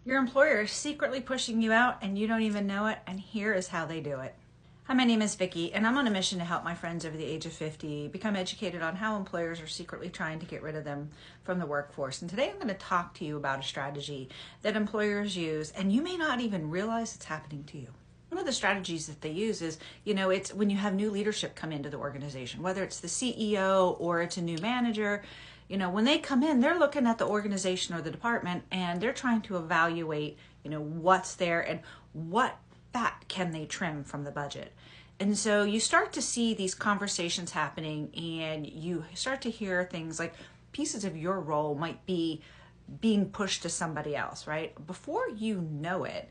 Your employer is secretly pushing you out and you don't even know it, and here is how they do it. Hi, my name is Vicki, and I'm on a mission to help my friends over the age of 50 become educated on how employers are secretly trying to get rid of them from the workforce. And today I'm going to talk to you about a strategy that employers use, and you may not even realize it's happening to you. One of the strategies that they use is, it's when you have new leadership come into the organization, whether it's the CEO or it's a new manager. When they come in, they're looking at the organization or the department and they're trying to evaluate, what's there and what fat can they trim from the budget. And so you start to see these conversations happening and you start to hear things like pieces of your role might be being pushed to somebody else, right? Before you know it,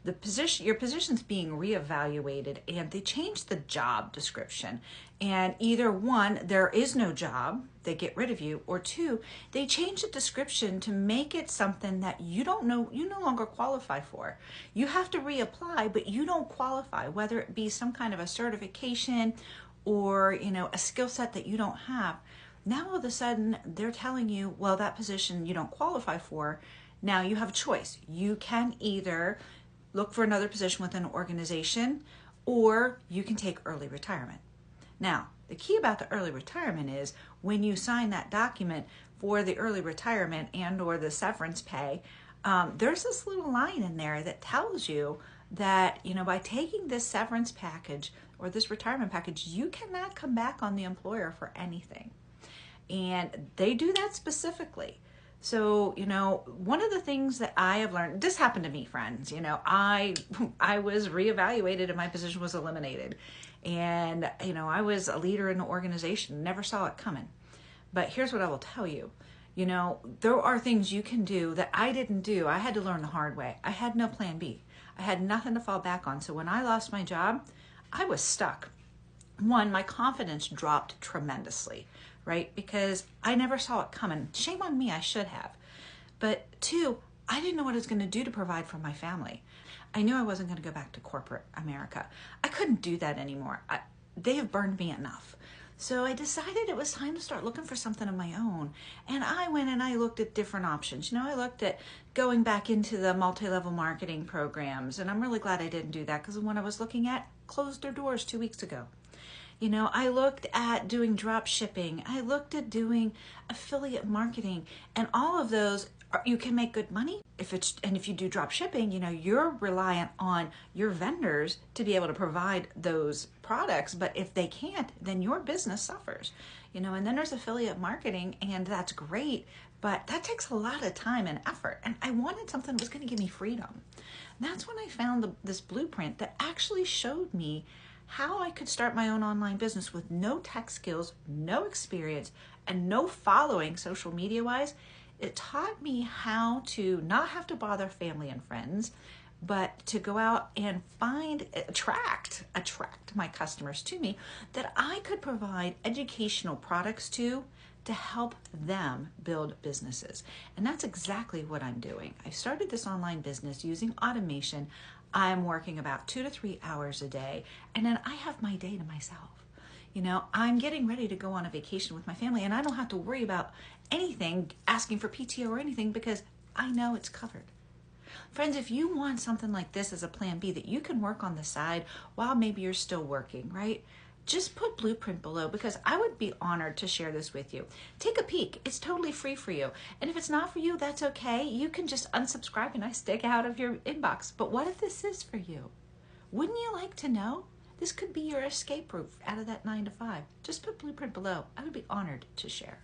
your position's being reevaluated and they change the job description. And either one, there is no job, they get rid of you, or two, they change the description to make it something that you no longer qualify for. You have to reapply, but you don't qualify, whether it be some kind of a certification or, a skill set that you don't have. Now all of a sudden they're telling you, well, that position you don't qualify for. Now you have a choice. You can either look for another position within an organization, or you can take early retirement. Now, the key about the early retirement is when you sign that document for the early retirement and or the severance pay, there's this little line in there that tells you that, by taking this severance package or this retirement package, you cannot come back on the employer for anything. And they do that specifically. So, one of the things that I have learned, this happened to me, friends, I was reevaluated and my position was eliminated. And, I was a leader in the organization, never saw it coming. But here's what I will tell you. There are things you can do that I didn't do. I had to learn the hard way. I had no plan B. I had nothing to fall back on. So when I lost my job, I was stuck. One, my confidence dropped tremendously, right? Because I never saw it coming. Shame on me, I should have. But two, I didn't know what I was going to do to provide for my family. I knew I wasn't going to go back to corporate America. I couldn't do that anymore. They have burned me enough. So I decided it was time to start looking for something of my own. And I went and I looked at different options. I looked at going back into the multi-level marketing programs. And I'm really glad I didn't do that because the one I was looking at closed their doors 2 weeks ago. I looked at doing drop shipping. I looked at doing affiliate marketing, and all of those you can make good money if you do drop shipping. You're reliant on your vendors to be able to provide those products, but if they can't, then your business suffers. And then there's affiliate marketing, and that's great, but that takes a lot of time and effort. And I wanted something that was going to give me freedom. And that's when I found this blueprint that actually showed me how I could start my own online business with no tech skills, no experience, and no following social media wise. It taught me how to not have to bother family and friends, but to go out and attract my customers to me that I could provide educational products to help them build businesses. And that's exactly what I'm doing. I started this online business using automation. I'm working about 2 to 3 hours a day, and then I have my day to myself. I'm getting ready to go on a vacation with my family, and I don't have to worry about anything, asking for PTO or anything, because I know it's covered. Friends, if you want something like this as a plan B that you can work on the side while maybe you're still working, right? Just put Blueprint below, because I would be honored to share this with you. Take a peek. It's totally free for you. And if it's not for you, that's okay. You can just unsubscribe and I stay out of your inbox. But what if this is for you? Wouldn't you like to know? This could be your escape route out of that 9 to 5. Just put Blueprint below. I would be honored to share.